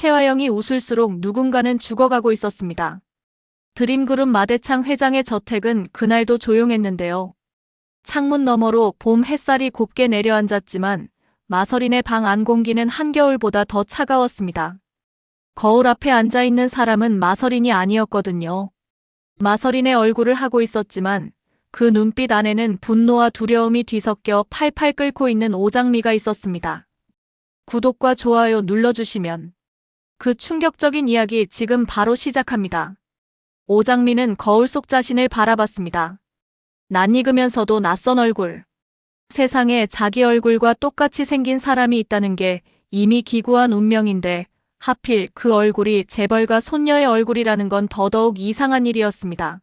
채화영이 웃을수록 누군가는 죽어가고 있었습니다. 드림그룹 마대창 회장의 저택은 그날도 조용했는데요. 창문 너머로 봄 햇살이 곱게 내려앉았지만 마서린의 방 안 공기는 한겨울보다 더 차가웠습니다. 거울 앞에 앉아있는 사람은 마서린이 아니었거든요. 마서린의 얼굴을 하고 있었지만 그 눈빛 안에는 분노와 두려움이 뒤섞여 팔팔 끓고 있는 오장미가 있었습니다. 구독과 좋아요 눌러주시면 그 충격적인 이야기 지금 바로 시작합니다. 오장미는 거울 속 자신을 바라봤습니다. 낯익으면서도 낯선 얼굴. 세상에 자기 얼굴과 똑같이 생긴 사람이 있다는 게 이미 기구한 운명인데 하필 그 얼굴이 재벌가 손녀의 얼굴이라는 건 더더욱 이상한 일이었습니다.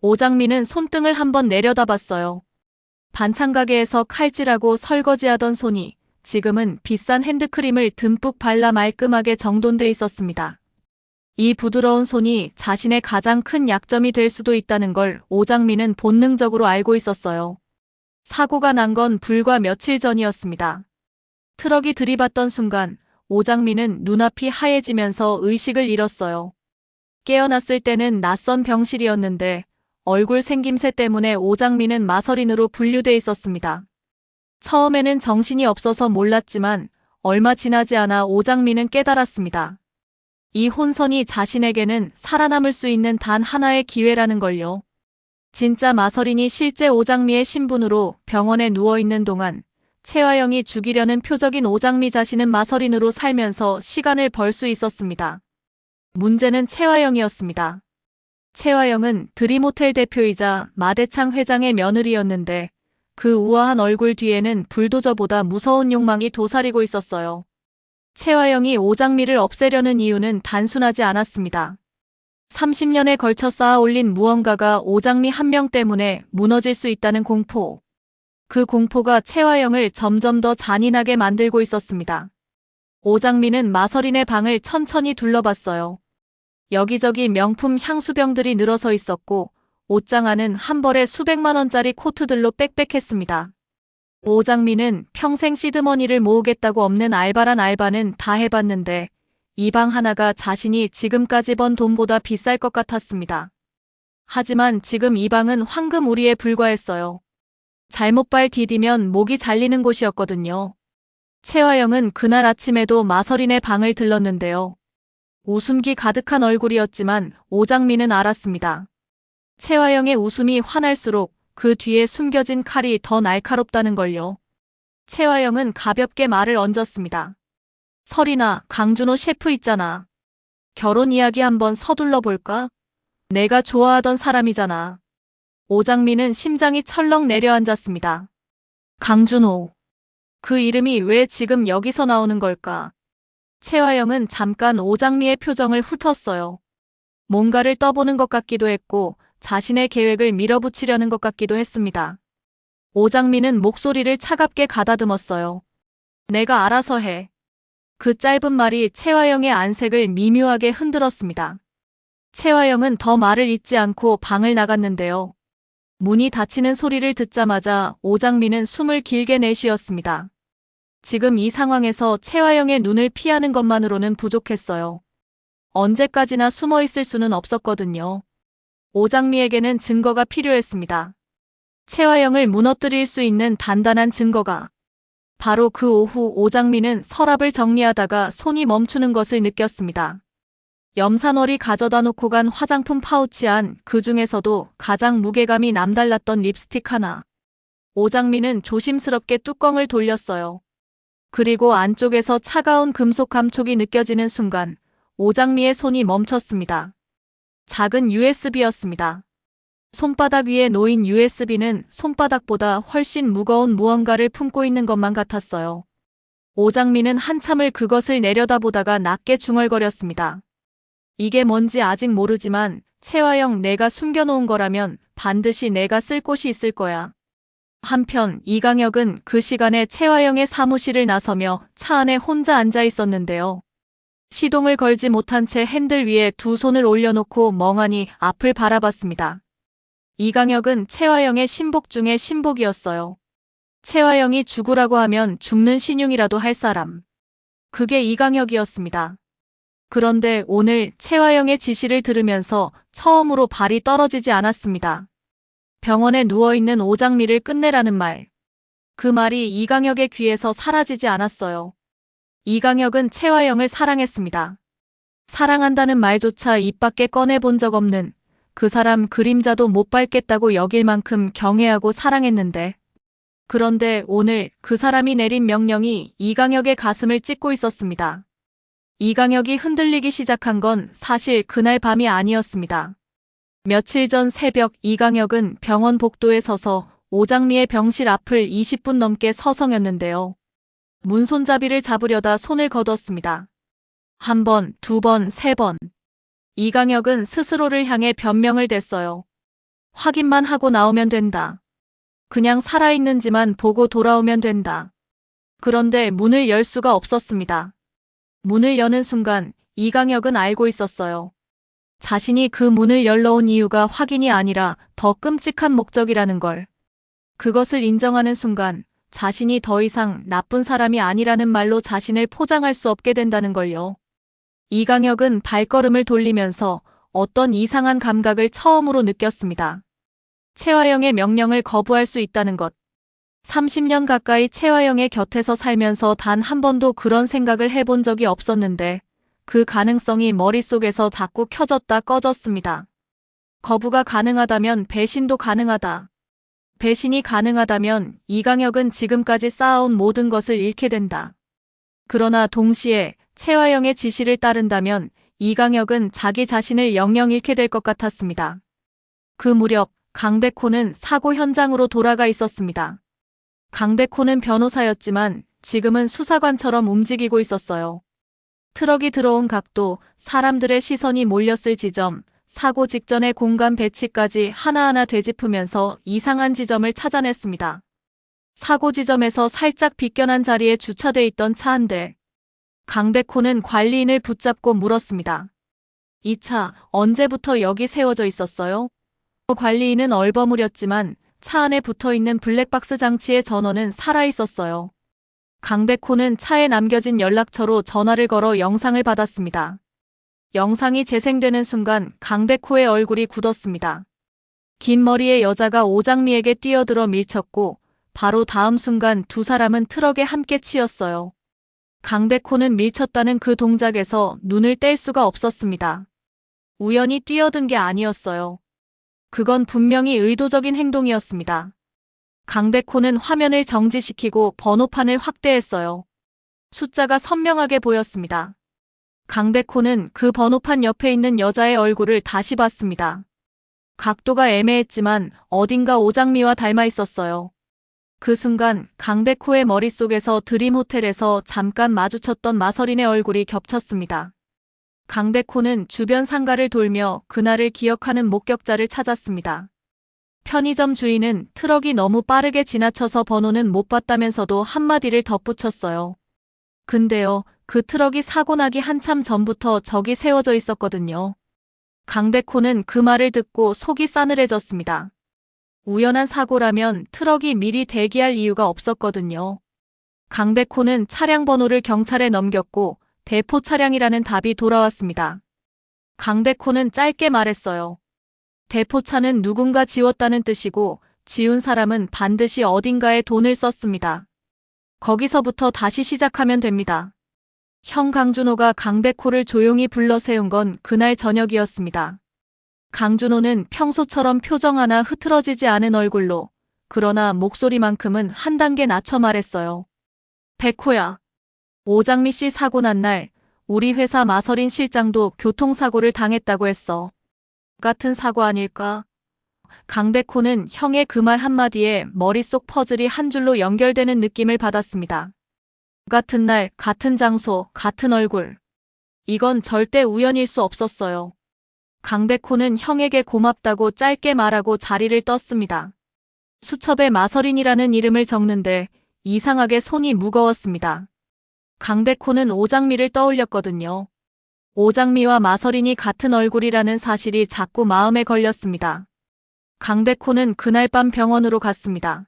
오장미는 손등을 한번 내려다봤어요. 반찬가게에서 칼질하고 설거지하던 손이 지금은 비싼 핸드크림을 듬뿍 발라 말끔하게 정돈돼 있었습니다. 이 부드러운 손이 자신의 가장 큰 약점이 될 수도 있다는 걸 오장미는 본능적으로 알고 있었어요. 사고가 난 건 불과 며칠 전이었습니다. 트럭이 들이받던 순간 오장미는 눈앞이 하얘지면서 의식을 잃었어요. 깨어났을 때는 낯선 병실이었는데 얼굴 생김새 때문에 오장미는 마서린으로 분류돼 있었습니다. 처음에는 정신이 없어서 몰랐지만 얼마 지나지 않아 오장미는 깨달았습니다. 이 혼선이 자신에게는 살아남을 수 있는 단 하나의 기회라는 걸요. 진짜 마서린이 실제 오장미의 신분으로 병원에 누워있는 동안 채화영이 죽이려는 표적인 오장미 자신은 마서린으로 살면서 시간을 벌 수 있었습니다. 문제는 채화영이었습니다. 채화영은 드림호텔 대표이자 마대창 회장의 며느리였는데 그 우아한 얼굴 뒤에는 불도저보다 무서운 욕망이 도사리고 있었어요. 채화영이 오장미를 없애려는 이유는 단순하지 않았습니다. 30년에 걸쳐 쌓아 올린 무언가가 오장미 한 명 때문에 무너질 수 있다는 공포. 그 공포가 채화영을 점점 더 잔인하게 만들고 있었습니다. 오장미는 마서린의 방을 천천히 둘러봤어요. 여기저기 명품 향수병들이 늘어서 있었고 옷장 안은 한 벌에 수백만 원짜리 코트들로 빽빽했습니다. 오장미는 평생 시드머니를 모으겠다고 없는 알바란 알바는 다 해봤는데 이 방 하나가 자신이 지금까지 번 돈보다 비쌀 것 같았습니다. 하지만 지금 이 방은 황금우리에 불과했어요. 잘못 발 디디면 목이 잘리는 곳이었거든요. 채화영은 그날 아침에도 마서린의 방을 들렀는데요. 웃음기 가득한 얼굴이었지만 오장미는 알았습니다. 채화영의 웃음이 환할수록 그 뒤에 숨겨진 칼이 더 날카롭다는 걸요. 채화영은 가볍게 말을 얹었습니다. 설이나 강준호 셰프 있잖아. 결혼 이야기 한번 서둘러 볼까? 내가 좋아하던 사람이잖아. 오장미는 심장이 철렁 내려앉았습니다. 강준호. 그 이름이 왜 지금 여기서 나오는 걸까? 채화영은 잠깐 오장미의 표정을 훑었어요. 뭔가를 떠보는 것 같기도 했고 자신의 계획을 밀어붙이려는 것 같기도 했습니다. 오장미는 목소리를 차갑게 가다듬었어요. 내가 알아서 해. 그 짧은 말이 채화영의 안색을 미묘하게 흔들었습니다. 채화영은 더 말을 잇지 않고 방을 나갔는데요. 문이 닫히는 소리를 듣자마자 오장미는 숨을 길게 내쉬었습니다. 지금 이 상황에서 채화영의 눈을 피하는 것만으로는 부족했어요. 언제까지나 숨어 있을 수는 없었거든요. 오장미에게는 증거가 필요했습니다. 채화영을 무너뜨릴 수 있는 단단한 증거가. 바로 그 오후 오장미는 서랍을 정리하다가 손이 멈추는 것을 느꼈습니다. 염산월이 가져다 놓고 간 화장품 파우치 안 그 중에서도 가장 무게감이 남달랐던 립스틱 하나. 오장미는 조심스럽게 뚜껑을 돌렸어요. 그리고 안쪽에서 차가운 금속 감촉이 느껴지는 순간 오장미의 손이 멈췄습니다. 작은 USB였습니다. 손바닥 위에 놓인 USB는 손바닥보다 훨씬 무거운 무언가를 품고 있는 것만 같았어요. 오장미는 한참을 그것을 내려다보다가 낮게 중얼거렸습니다. 이게 뭔지 아직 모르지만 채화영 내가 숨겨놓은 거라면 반드시 내가 쓸 곳이 있을 거야. 한편 이강혁은 그 시간에 채화영의 사무실을 나서며 차 안에 혼자 앉아 있었는데요. 시동을 걸지 못한 채 핸들 위에 두 손을 올려놓고 멍하니 앞을 바라봤습니다. 이강혁은 채화영의 신복 중에 신복이었어요. 채화영이 죽으라고 하면 죽는 신용이라도 할 사람. 그게 이강혁이었습니다. 그런데 오늘 채화영의 지시를 들으면서 처음으로 발이 떨어지지 않았습니다. 병원에 누워있는 오장미를 끝내라는 말. 그 말이 이강혁의 귀에서 사라지지 않았어요. 이강혁은 채화영을 사랑했습니다. 사랑한다는 말조차 입 밖에 꺼내본 적 없는 그 사람 그림자도 못 밟겠다고 여길 만큼 경애하고 사랑했는데, 그런데 오늘 그 사람이 내린 명령이 이강혁의 가슴을 찢고 있었습니다. 이강혁이 흔들리기 시작한 건 사실 그날 밤이 아니었습니다. 며칠 전 새벽 이강혁은 병원 복도에 서서 오장미의 병실 앞을 20분 넘게 서성였는데요. 문손잡이를 잡으려다 손을 거뒀습니다. 한 번, 두 번, 세 번. 이강혁은 스스로를 향해 변명을 댔어요. 확인만 하고 나오면 된다. 그냥 살아있는지만 보고 돌아오면 된다. 그런데 문을 열 수가 없었습니다. 문을 여는 순간 이강혁은 알고 있었어요. 자신이 그 문을 열러 온 이유가 확인이 아니라 더 끔찍한 목적이라는 걸. 그것을 인정하는 순간 자신이 더 이상 나쁜 사람이 아니라는 말로 자신을 포장할 수 없게 된다는 걸요. 이강혁은 발걸음을 돌리면서 어떤 이상한 감각을 처음으로 느꼈습니다. 채화영의 명령을 거부할 수 있다는 것. 30년 가까이 채화영의 곁에서 살면서 단 한 번도 그런 생각을 해본 적이 없었는데 그 가능성이 머릿속에서 자꾸 켜졌다 꺼졌습니다. 거부가 가능하다면 배신도 가능하다. 배신이 가능하다면 이강혁은 지금까지 쌓아온 모든 것을 잃게 된다. 그러나 동시에 채화영의 지시를 따른다면 이강혁은 자기 자신을 영영 잃게 될 것 같았습니다. 그 무렵 강백호는 사고 현장으로 돌아가 있었습니다. 강백호는 변호사였지만 지금은 수사관처럼 움직이고 있었어요. 트럭이 들어온 각도, 사람들의 시선이 몰렸을 지점, 사고 직전의 공간 배치까지 하나하나 되짚으면서 이상한 지점을 찾아냈습니다. 사고 지점에서 살짝 비껴난 자리에 주차돼 있던 차 한 대. 강백호는 관리인을 붙잡고 물었습니다. 이 차 언제부터 여기 세워져 있었어요? 관리인은 얼버무렸지만 차 안에 붙어있는 블랙박스 장치의 전원은 살아있었어요. 강백호는 차에 남겨진 연락처로 전화를 걸어 영상을 받았습니다. 영상이 재생되는 순간 강백호의 얼굴이 굳었습니다. 긴 머리의 여자가 오장미에게 뛰어들어 밀쳤고 바로 다음 순간 두 사람은 트럭에 함께 치였어요. 강백호는 밀쳤다는 그 동작에서 눈을 뗄 수가 없었습니다. 우연히 뛰어든 게 아니었어요. 그건 분명히 의도적인 행동이었습니다. 강백호는 화면을 정지시키고 번호판을 확대했어요. 숫자가 선명하게 보였습니다. 강백호는 그 번호판 옆에 있는 여자의 얼굴을 다시 봤습니다. 각도가 애매했지만 어딘가 오장미와 닮아 있었어요. 그 순간 강백호의 머릿속에서 드림호텔에서 잠깐 마주쳤던 마서린의 얼굴이 겹쳤습니다. 강백호는 주변 상가를 돌며 그날을 기억하는 목격자를 찾았습니다. 편의점 주인은 트럭이 너무 빠르게 지나쳐서 번호는 못 봤다면서도 한마디를 덧붙였어요. 근데요, 그 트럭이 사고 나기 한참 전부터 저기 세워져 있었거든요. 강백호는 그 말을 듣고 속이 싸늘해졌습니다. 우연한 사고라면 트럭이 미리 대기할 이유가 없었거든요. 강백호는 차량 번호를 경찰에 넘겼고 대포 차량이라는 답이 돌아왔습니다. 강백호는 짧게 말했어요. 대포차는 누군가 지웠다는 뜻이고 지운 사람은 반드시 어딘가에 돈을 썼습니다. 거기서부터 다시 시작하면 됩니다. 형 강준호가 강백호를 조용히 불러 세운 건 그날 저녁이었습니다. 강준호는 평소처럼 표정 하나 흐트러지지 않은 얼굴로, 그러나 목소리만큼은 한 단계 낮춰 말했어요. 백호야. 오장미 씨 사고 난 날 우리 회사 마서린 실장도 교통사고를 당했다고 했어. 같은 사고 아닐까? 강백호는 형의 그 말 한마디에 머릿속 퍼즐이 한 줄로 연결되는 느낌을 받았습니다. 같은 날, 같은 장소, 같은 얼굴. 이건 절대 우연일 수 없었어요. 강백호는 형에게 고맙다고 짧게 말하고 자리를 떴습니다. 수첩에 마서린이라는 이름을 적는데 이상하게 손이 무거웠습니다. 강백호는 오장미를 떠올렸거든요. 오장미와 마서린이 같은 얼굴이라는 사실이 자꾸 마음에 걸렸습니다. 강백호는 그날 밤 병원으로 갔습니다.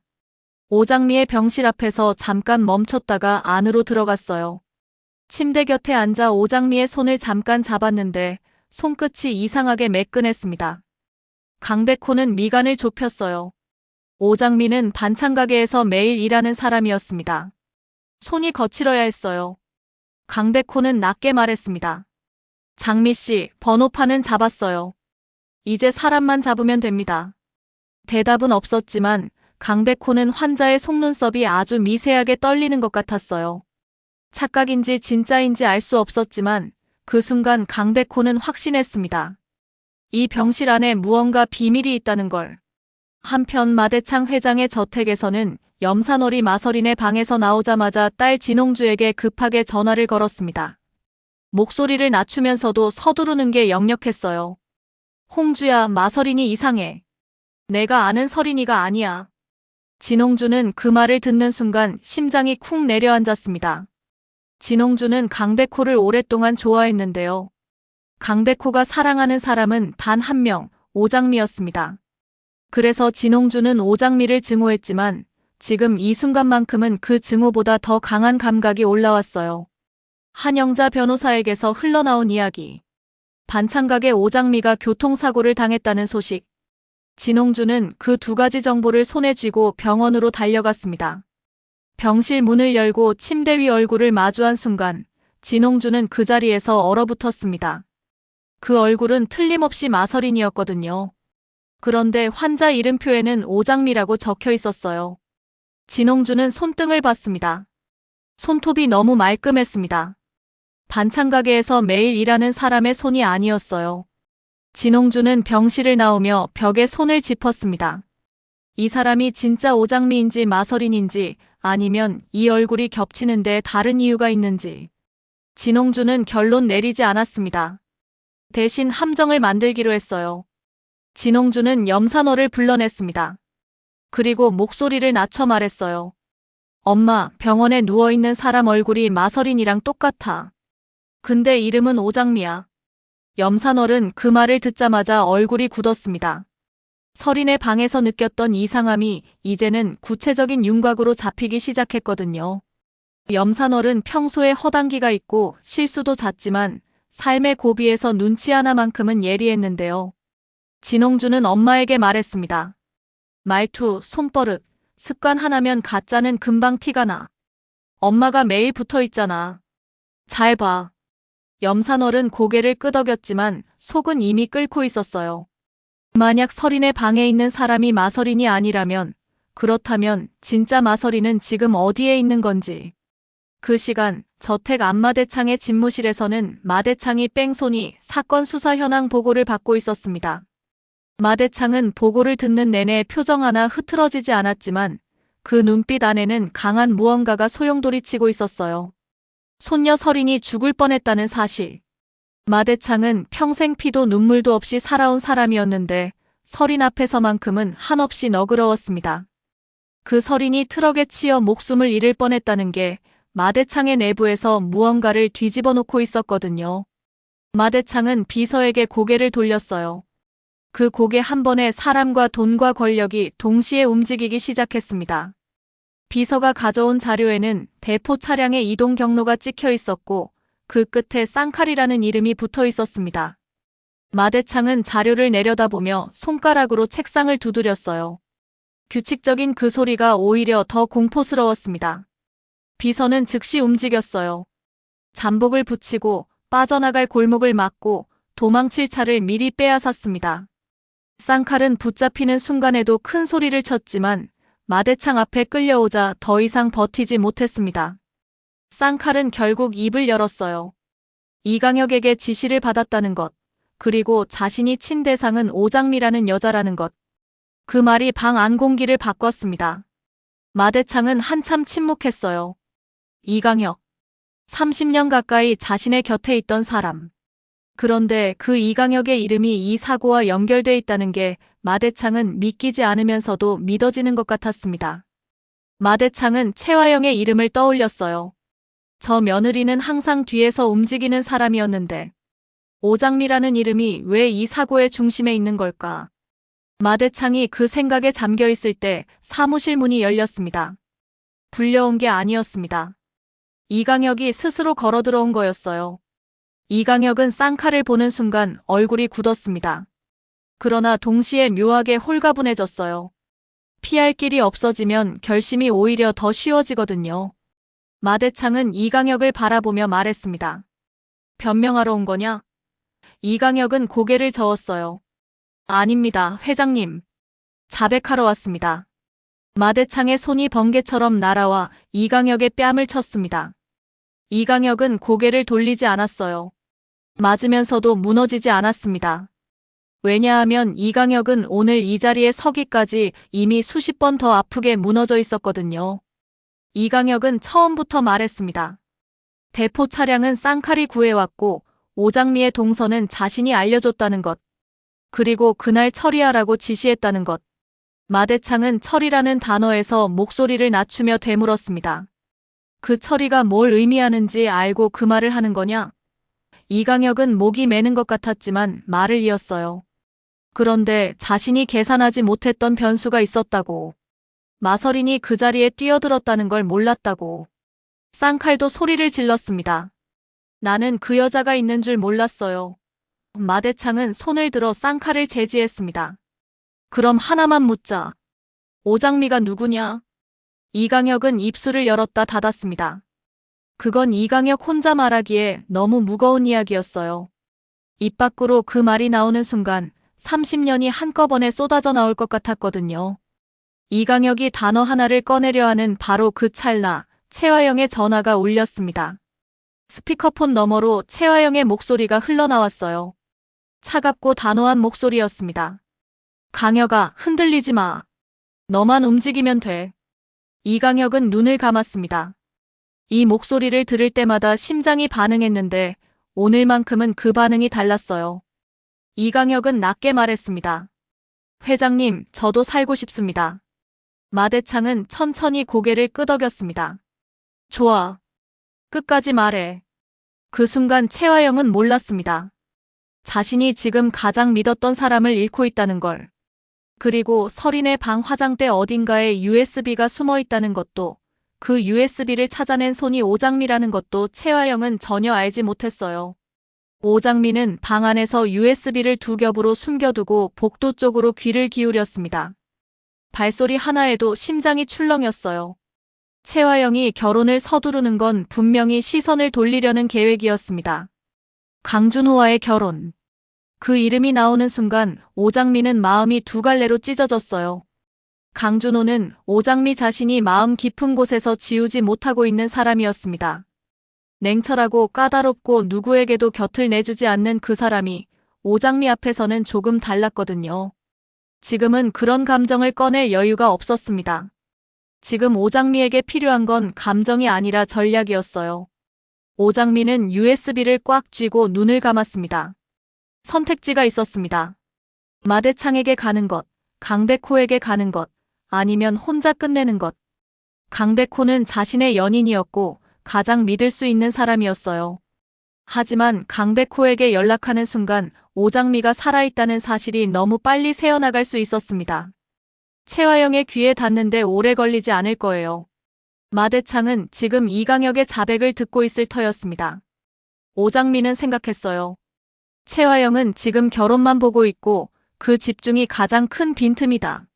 오장미의 병실 앞에서 잠깐 멈췄다가 안으로 들어갔어요. 침대 곁에 앉아 오장미의 손을 잠깐 잡았는데 손끝이 이상하게 매끈했습니다. 강백호는 미간을 좁혔어요. 오장미는 반찬가게에서 매일 일하는 사람이었습니다. 손이 거칠어야 했어요. 강백호는 낮게 말했습니다. 장미 씨, 번호판은 잡았어요. 이제 사람만 잡으면 됩니다. 대답은 없었지만 강백호는 환자의 속눈썹이 아주 미세하게 떨리는 것 같았어요. 착각인지 진짜인지 알 수 없었지만 그 순간 강백호는 확신했습니다. 이 병실 안에 무언가 비밀이 있다는 걸. 한편 마대창 회장의 저택에서는 염산월이 마서린의 방에서 나오자마자 딸 진홍주에게 급하게 전화를 걸었습니다. 목소리를 낮추면서도 서두르는 게 역력했어요. 홍주야, 마서린이 이상해. 내가 아는 서린이가 아니야. 진홍주는 그 말을 듣는 순간 심장이 쿵 내려앉았습니다. 진홍주는 강백호를 오랫동안 좋아했는데요. 강백호가 사랑하는 사람은 단 한 명, 오장미였습니다. 그래서 진홍주는 오장미를 증오했지만 지금 이 순간만큼은 그 증오보다 더 강한 감각이 올라왔어요. 한영자 변호사에게서 흘러나온 이야기. 반찬가게 오장미가 교통사고를 당했다는 소식. 진홍주는 그 두 가지 정보를 손에 쥐고 병원으로 달려갔습니다. 병실 문을 열고 침대 위 얼굴을 마주한 순간 진홍주는 그 자리에서 얼어붙었습니다. 그 얼굴은 틀림없이 마서린이었거든요. 그런데 환자 이름표에는 오장미라고 적혀 있었어요. 진홍주는 손등을 봤습니다. 손톱이 너무 말끔했습니다. 반찬가게에서 매일 일하는 사람의 손이 아니었어요. 진홍주는 병실을 나오며 벽에 손을 짚었습니다. 이 사람이 진짜 오장미인지 마서린인지 아니면 이 얼굴이 겹치는데 다른 이유가 있는지. 진홍주는 결론 내리지 않았습니다. 대신 함정을 만들기로 했어요. 진홍주는 염산호를 불러냈습니다. 그리고 목소리를 낮춰 말했어요. 엄마, 병원에 누워있는 사람 얼굴이 마서린이랑 똑같아. 근데 이름은 오장미야. 염산월은 그 말을 듣자마자 얼굴이 굳었습니다. 서린의 방에서 느꼈던 이상함이 이제는 구체적인 윤곽으로 잡히기 시작했거든요. 염산월은 평소에 허당기가 있고 실수도 잦지만 삶의 고비에서 눈치 하나만큼은 예리했는데요. 진홍주는 엄마에게 말했습니다. 말투, 손버릇, 습관 하나면 가짜는 금방 티가 나. 엄마가 매일 붙어 있잖아. 잘 봐. 염산월은 고개를 끄덕였지만 속은 이미 끓고 있었어요. 만약 서린의 방에 있는 사람이 마서린이 아니라면, 그렇다면 진짜 마서린은 지금 어디에 있는 건지. 그 시간 저택 앞마대창의 집무실에서는 마대창이 뺑소니 사건 수사 현황 보고를 받고 있었습니다. 마대창은 보고를 듣는 내내 표정 하나 흐트러지지 않았지만 그 눈빛 안에는 강한 무언가가 소용돌이치고 있었어요. 손녀 서린이 죽을 뻔했다는 사실. 마대창은 평생 피도 눈물도 없이 살아온 사람이었는데 서린 앞에서만큼은 한없이 너그러웠습니다. 그 서린이 트럭에 치여 목숨을 잃을 뻔했다는 게 마대창의 내부에서 무언가를 뒤집어 놓고 있었거든요. 마대창은 비서에게 고개를 돌렸어요. 그 고개 한 번에 사람과 돈과 권력이 동시에 움직이기 시작했습니다. 비서가 가져온 자료에는 대포 차량의 이동 경로가 찍혀 있었고 그 끝에 쌍칼이라는 이름이 붙어 있었습니다. 마대창은 자료를 내려다보며 손가락으로 책상을 두드렸어요. 규칙적인 그 소리가 오히려 더 공포스러웠습니다. 비서는 즉시 움직였어요. 잠복을 붙이고 빠져나갈 골목을 막고 도망칠 차를 미리 빼앗았습니다. 쌍칼은 붙잡히는 순간에도 큰 소리를 쳤지만 마대창 앞에 끌려오자 더 이상 버티지 못했습니다. 쌍칼은 결국 입을 열었어요. 이강혁에게 지시를 받았다는 것, 그리고 자신이 친 대상은 오장미라는 여자라는 것. 그 말이 방 안 공기를 바꿨습니다. 마대창은 한참 침묵했어요. 이강혁. 30년 가까이 자신의 곁에 있던 사람. 그런데 그 이강혁의 이름이 이 사고와 연결돼 있다는 게 마대창은 믿기지 않으면서도 믿어지는 것 같았습니다. 마대창은 최화영의 이름을 떠올렸어요. 저 며느리는 항상 뒤에서 움직이는 사람이었는데 오장미라는 이름이 왜 이 사고의 중심에 있는 걸까? 마대창이 그 생각에 잠겨 있을 때 사무실 문이 열렸습니다. 불려온 게 아니었습니다. 이강혁이 스스로 걸어 들어온 거였어요. 이강혁은 쌍칼을 보는 순간 얼굴이 굳었습니다. 그러나 동시에 묘하게 홀가분해졌어요. 피할 길이 없어지면 결심이 오히려 더 쉬워지거든요. 마대창은 이강혁을 바라보며 말했습니다. 변명하러 온 거냐? 이강혁은 고개를 저었어요. 아닙니다, 회장님. 자백하러 왔습니다. 마대창의 손이 번개처럼 날아와 이강혁의 뺨을 쳤습니다. 이강혁은 고개를 돌리지 않았어요. 맞으면서도 무너지지 않았습니다. 왜냐하면 이강혁은 오늘 이 자리에 서기까지 이미 수십 번 더 아프게 무너져 있었거든요. 이강혁은 처음부터 말했습니다. 대포 차량은 쌍칼이 구해왔고 오장미의 동선은 자신이 알려줬다는 것. 그리고 그날 처리하라고 지시했다는 것. 마대창은 처리라는 단어에서 목소리를 낮추며 되물었습니다. 그 처리가 뭘 의미하는지 알고 그 말을 하는 거냐? 이강혁은 목이 매는 것 같았지만 말을 이었어요. 그런데 자신이 계산하지 못했던 변수가 있었다고. 마서린이 그 자리에 뛰어들었다는 걸 몰랐다고. 쌍칼도 소리를 질렀습니다. 나는 그 여자가 있는 줄 몰랐어요. 마대창은 손을 들어 쌍칼을 제지했습니다. 그럼 하나만 묻자. 오장미가 누구냐? 이강혁은 입술을 열었다 닫았습니다. 그건 이강혁 혼자 말하기에 너무 무거운 이야기였어요. 입 밖으로 그 말이 나오는 순간 30년이 한꺼번에 쏟아져 나올 것 같았거든요. 이강혁이 단어 하나를 꺼내려 하는 바로 그 찰나 채화영의 전화가 울렸습니다. 스피커폰 너머로 채화영의 목소리가 흘러나왔어요. 차갑고 단호한 목소리였습니다. 강혁아, 흔들리지 마. 너만 움직이면 돼. 이강혁은 눈을 감았습니다. 이 목소리를 들을 때마다 심장이 반응했는데 오늘만큼은 그 반응이 달랐어요. 이강혁은 낮게 말했습니다. 회장님, 저도 살고 싶습니다. 마대창은 천천히 고개를 끄덕였습니다. 좋아. 끝까지 말해. 그 순간 채화영은 몰랐습니다. 자신이 지금 가장 믿었던 사람을 잃고 있다는 걸. 그리고 서린의 방 화장대 어딘가에 USB가 숨어 있다는 것도, 그 USB를 찾아낸 손이 오장미라는 것도 채화영은 전혀 알지 못했어요. 오장미는 방 안에서 USB를 두 겹으로 숨겨두고 복도 쪽으로 귀를 기울였습니다. 발소리 하나에도 심장이 출렁였어요. 채화영이 결혼을 서두르는 건 분명히 시선을 돌리려는 계획이었습니다. 강준호와의 결혼. 그 이름이 나오는 순간 오장미는 마음이 두 갈래로 찢어졌어요. 강준호는 오장미 자신이 마음 깊은 곳에서 지우지 못하고 있는 사람이었습니다. 냉철하고 까다롭고 누구에게도 곁을 내주지 않는 그 사람이 오장미 앞에서는 조금 달랐거든요. 지금은 그런 감정을 꺼낼 여유가 없었습니다. 지금 오장미에게 필요한 건 감정이 아니라 전략이었어요. 오장미는 USB를 꽉 쥐고 눈을 감았습니다. 선택지가 있었습니다. 마대창에게 가는 것, 강백호에게 가는 것, 아니면 혼자 끝내는 것. 강백호는 자신의 연인이었고 가장 믿을 수 있는 사람이었어요. 하지만 강백호에게 연락하는 순간 오장미가 살아있다는 사실이 너무 빨리 새어나갈 수 있었습니다. 채화영의 귀에 닿는데 오래 걸리지 않을 거예요. 마대창은 지금 이강혁의 자백을 듣고 있을 터였습니다. 오장미는 생각했어요. 채화영은 지금 결혼만 보고 있고 그 집중이 가장 큰 빈틈이다.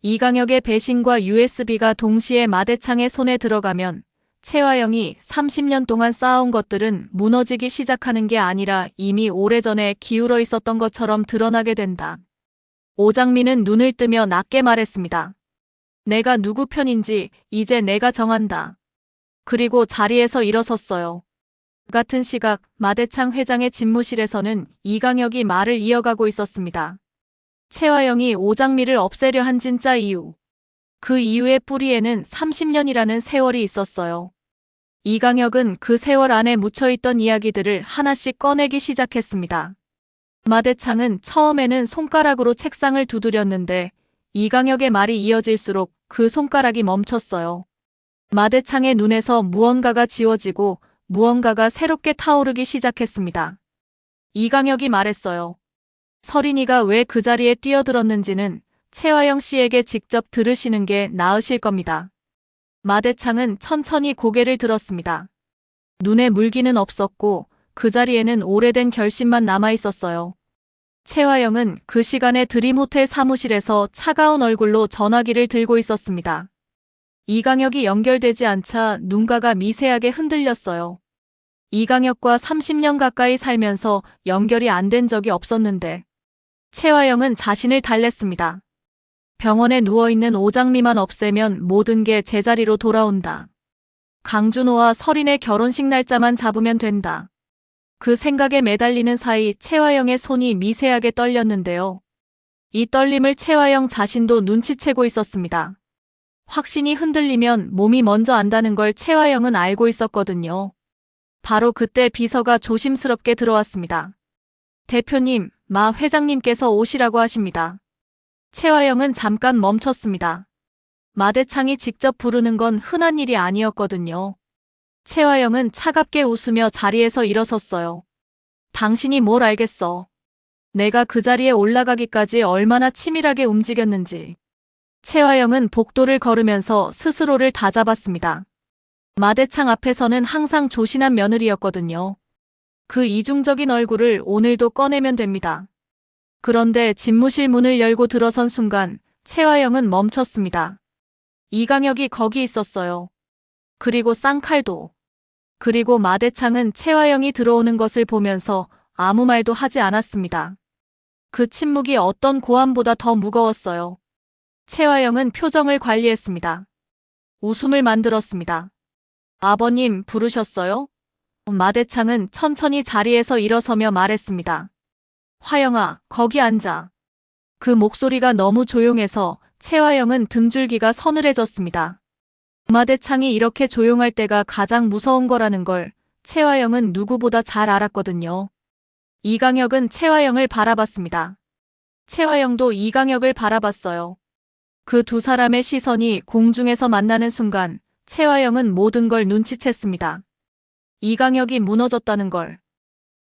이강혁의 배신과 USB가 동시에 마대창의 손에 들어가면 채화영이 30년 동안 쌓아온 것들은 무너지기 시작하는 게 아니라 이미 오래전에 기울어 있었던 것처럼 드러나게 된다. 오장미는 눈을 뜨며 낮게 말했습니다. 내가 누구 편인지 이제 내가 정한다. 그리고 자리에서 일어섰어요. 같은 시각 마대창 회장의 집무실에서는 이강혁이 말을 이어가고 있었습니다. 채화영이 오장미를 없애려 한 진짜 이유. 그 이유의 뿌리에는 30년이라는 세월이 있었어요. 이강혁은 그 세월 안에 묻혀있던 이야기들을 하나씩 꺼내기 시작했습니다. 마대창은 처음에는 손가락으로 책상을 두드렸는데 이강혁의 말이 이어질수록 그 손가락이 멈췄어요. 마대창의 눈에서 무언가가 지워지고 무언가가 새롭게 타오르기 시작했습니다. 이강혁이 말했어요. 서린이가 왜 그 자리에 뛰어들었는지는 채화영 씨에게 직접 들으시는 게 나으실 겁니다. 마대창은 천천히 고개를 들었습니다. 눈에 물기는 없었고 그 자리에는 오래된 결심만 남아 있었어요. 채화영은 그 시간에 드림호텔 사무실에서 차가운 얼굴로 전화기를 들고 있었습니다. 이강혁이 연결되지 않자 눈가가 미세하게 흔들렸어요. 이강혁과 30년 가까이 살면서 연결이 안 된 적이 없었는데 채화영은 자신을 달랬습니다. 병원에 누워있는 오장미만 없애면 모든 게 제자리로 돌아온다. 강준호와 설인의 결혼식 날짜만 잡으면 된다. 그 생각에 매달리는 사이 채화영의 손이 미세하게 떨렸는데요. 이 떨림을 채화영 자신도 눈치채고 있었습니다. 확신이 흔들리면 몸이 먼저 안다는 걸 채화영은 알고 있었거든요. 바로 그때 비서가 조심스럽게 들어왔습니다. 대표님, 마 회장님께서 오시라고 하십니다. 채화영은 잠깐 멈췄습니다. 마대창이 직접 부르는 건 흔한 일이 아니었거든요. 채화영은 차갑게 웃으며 자리에서 일어섰어요. 당신이 뭘 알겠어. 내가 그 자리에 올라가기까지 얼마나 치밀하게 움직였는지. 채화영은 복도를 걸으면서 스스로를 다잡았습니다. 마대창 앞에서는 항상 조신한 며느리였거든요. 그 이중적인 얼굴을 오늘도 꺼내면 됩니다. 그런데 집무실 문을 열고 들어선 순간 채화영은 멈췄습니다. 이강혁이 거기 있었어요. 그리고 쌍칼도. 그리고 마대창은 채화영이 들어오는 것을 보면서 아무 말도 하지 않았습니다. 그 침묵이 어떤 고함보다 더 무거웠어요. 채화영은 표정을 관리했습니다. 웃음을 만들었습니다. 아버님 부르셨어요? 마대창은 천천히 자리에서 일어서며 말했습니다. 화영아, 거기 앉아. 그 목소리가 너무 조용해서 채화영은 등줄기가 서늘해졌습니다. 마대창이 이렇게 조용할 때가 가장 무서운 거라는 걸 채화영은 누구보다 잘 알았거든요. 이강혁은 채화영을 바라봤습니다. 채화영도 이강혁을 바라봤어요. 그 두 사람의 시선이 공중에서 만나는 순간 채화영은 모든 걸 눈치챘습니다. 이강혁이 무너졌다는 걸.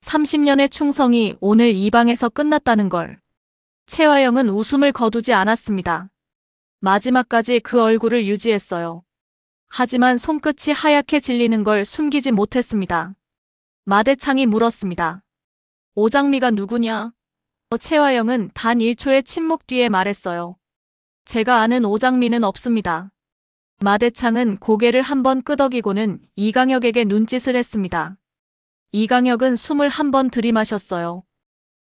30년의 충성이 오늘 이 방에서 끝났다는 걸. 채화영은 웃음을 거두지 않았습니다. 마지막까지 그 얼굴을 유지했어요. 하지만 손끝이 하얗게 질리는 걸 숨기지 못했습니다. 마대창이 물었습니다. 오장미가 누구냐? 채화영은 단 1초의 침묵 뒤에 말했어요. 제가 아는 오장미는 없습니다. 마대창은 고개를 한번 끄덕이고는 이강혁에게 눈짓을 했습니다. 이강혁은 숨을 한번 들이마셨어요.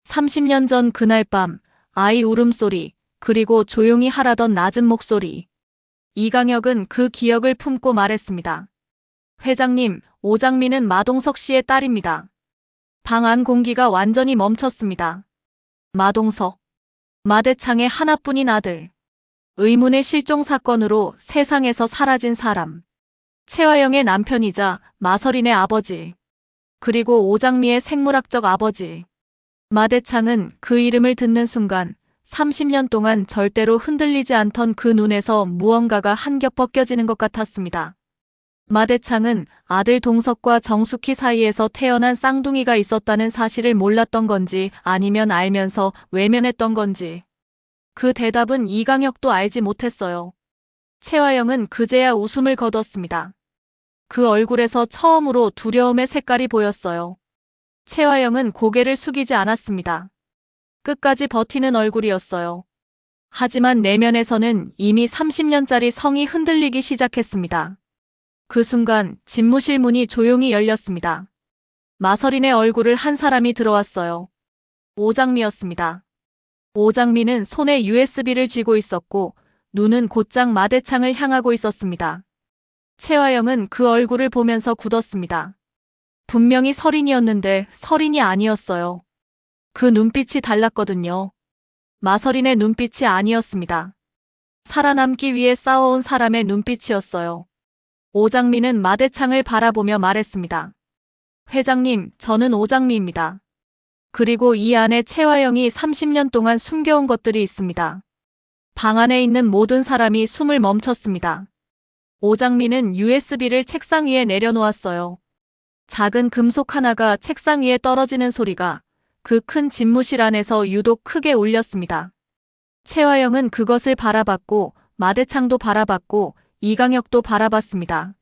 30년 전 그날 밤 아이 울음소리, 그리고 조용히 하라던 낮은 목소리. 이강혁은 그 기억을 품고 말했습니다. 회장님, 오장미는 마동석 씨의 딸입니다. 방 안 공기가 완전히 멈췄습니다. 마동석. 마대창의 하나뿐인 아들. 의문의 실종 사건으로 세상에서 사라진 사람. 채화영의 남편이자 마설인의 아버지. 그리고 오장미의 생물학적 아버지. 마대창은 그 이름을 듣는 순간 30년 동안 절대로 흔들리지 않던 그 눈에서 무언가가 한 겹 벗겨지는 것 같았습니다. 마대창은 아들 동석과 정숙희 사이에서 태어난 쌍둥이가 있었다는 사실을 몰랐던 건지 아니면 알면서 외면했던 건지. 그 대답은 이강혁도 알지 못했어요. 채화영은 그제야 웃음을 거뒀습니다. 그 얼굴에서 처음으로 두려움의 색깔이 보였어요. 채화영은 고개를 숙이지 않았습니다. 끝까지 버티는 얼굴이었어요. 하지만 내면에서는 이미 30년짜리 성이 흔들리기 시작했습니다. 그 순간 집무실 문이 조용히 열렸습니다. 마설인의 얼굴을 한 사람이 들어왔어요. 오장미였습니다. 오장미는 손에 USB를 쥐고 있었고 눈은 곧장 마대창을 향하고 있었습니다. 채화영은 그 얼굴을 보면서 굳었습니다. 분명히 설인이었는데 설인이 아니었어요. 그 눈빛이 달랐거든요. 마설인의 눈빛이 아니었습니다. 살아남기 위해 싸워온 사람의 눈빛이었어요. 오장미는 마대창을 바라보며 말했습니다. 회장님, 저는 오장미입니다. 그리고 이 안에 채화영이 30년 동안 숨겨온 것들이 있습니다. 방 안에 있는 모든 사람이 숨을 멈췄습니다. 오장미는 USB를 책상 위에 내려놓았어요. 작은 금속 하나가 책상 위에 떨어지는 소리가 그 큰 집무실 안에서 유독 크게 울렸습니다. 채화영은 그것을 바라봤고 마대창도 바라봤고 이강혁도 바라봤습니다.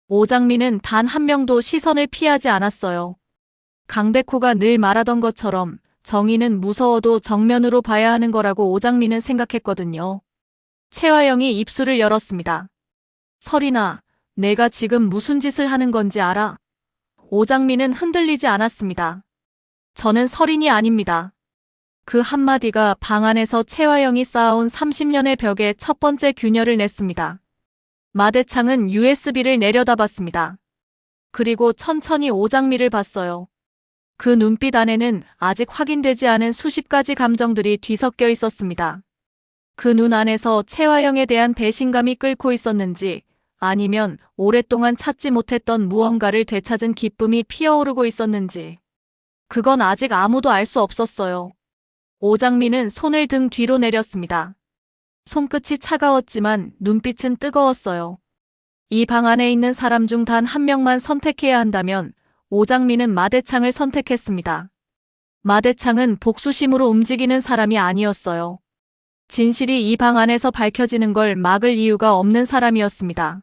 오장민은 단 한 명도 시선을 피하지 않았어요. 강백호가 늘 말하던 것처럼 정의는 무서워도 정면으로 봐야 하는 거라고 오장민은 생각했거든요. 최화영이 입술을 열었습니다. 설인아, 내가 지금 무슨 짓을 하는 건지 알아? 오장민은 흔들리지 않았습니다. 저는 설인이 아닙니다. 그 한마디가 방 안에서 최화영이 쌓아온 30년의 벽에 첫 번째 균열을 냈습니다. 마대창은 USB를 내려다봤습니다. 그리고 천천히 오장미를 봤어요. 그 눈빛 안에는 아직 확인되지 않은 수십 가지 감정들이 뒤섞여 있었습니다. 그 눈 안에서 최화영에 대한 배신감이 끓고 있었는지, 아니면 오랫동안 찾지 못했던 무언가를 되찾은 기쁨이 피어오르고 있었는지, 그건 아직 아무도 알 수 없었어요. 오장민은 손을 등 뒤로 내렸습니다. 손끝이 차가웠지만 눈빛은 뜨거웠어요. 이 방 안에 있는 사람 중 단 한 명만 선택해야 한다면 오장민은 마대창을 선택했습니다. 마대창은 복수심으로 움직이는 사람이 아니었어요. 진실이 이 방 안에서 밝혀지는 걸 막을 이유가 없는 사람이었습니다.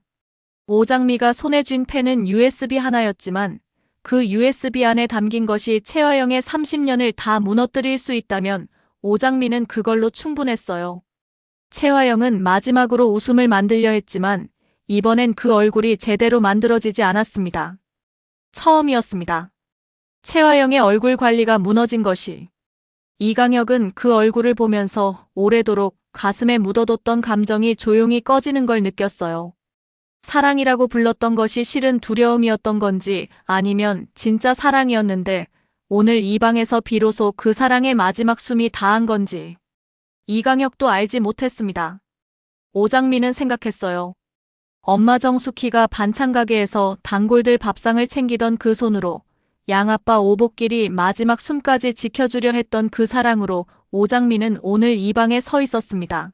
오장미가 손에 쥔 펜은 USB 하나였지만 그 USB 안에 담긴 것이 최화영의 30년을 다 무너뜨릴 수 있다면 오장미는 그걸로 충분했어요. 최화영은 마지막으로 웃음을 만들려 했지만 이번엔 그 얼굴이 제대로 만들어지지 않았습니다. 처음이었습니다. 최화영의 얼굴 관리가 무너진 것이. 이강혁은 그 얼굴을 보면서 오래도록 가슴에 묻어뒀던 감정이 조용히 꺼지는 걸 느꼈어요. 사랑이라고 불렀던 것이 실은 두려움이었던 건지 아니면 진짜 사랑이었는데 오늘 이 방에서 비로소 그 사랑의 마지막 숨이 닿은 건지 이강혁도 알지 못했습니다. 오장민은 생각했어요. 엄마 정숙희가 반찬 가게에서 단골들 밥상을 챙기던 그 손으로 양아빠 오복길이 마지막 숨까지 지켜주려 했던 그 사랑으로 오장민은 오늘 이 방에 서 있었습니다.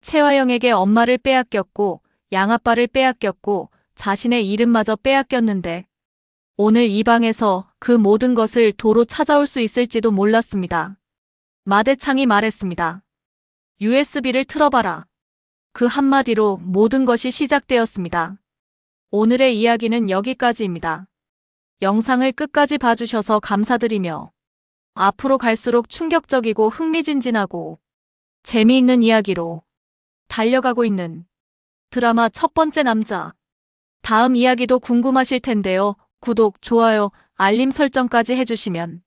최화영에게 엄마를 빼앗겼고 양아빠를 빼앗겼고 자신의 이름마저 빼앗겼는데 오늘 이 방에서 그 모든 것을 도로 찾아올 수 있을지도 몰랐습니다. 마대창이 말했습니다. USB를 틀어봐라. 그 한마디로 모든 것이 시작되었습니다. 오늘의 이야기는 여기까지입니다. 영상을 끝까지 봐주셔서 감사드리며 앞으로 갈수록 충격적이고 흥미진진하고 재미있는 이야기로 달려가고 있는 드라마 첫 번째 남자. 다음 이야기도 궁금하실 텐데요. 구독, 좋아요, 알림 설정까지 해주시면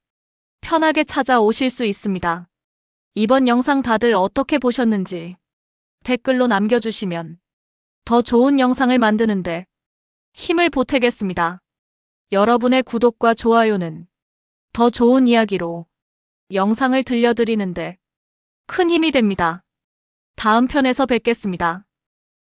편하게 찾아오실 수 있습니다. 이번 영상 다들 어떻게 보셨는지 댓글로 남겨주시면 더 좋은 영상을 만드는데 힘을 보태겠습니다. 여러분의 구독과 좋아요는 더 좋은 이야기로 영상을 들려드리는데 큰 힘이 됩니다. 다음 편에서 뵙겠습니다.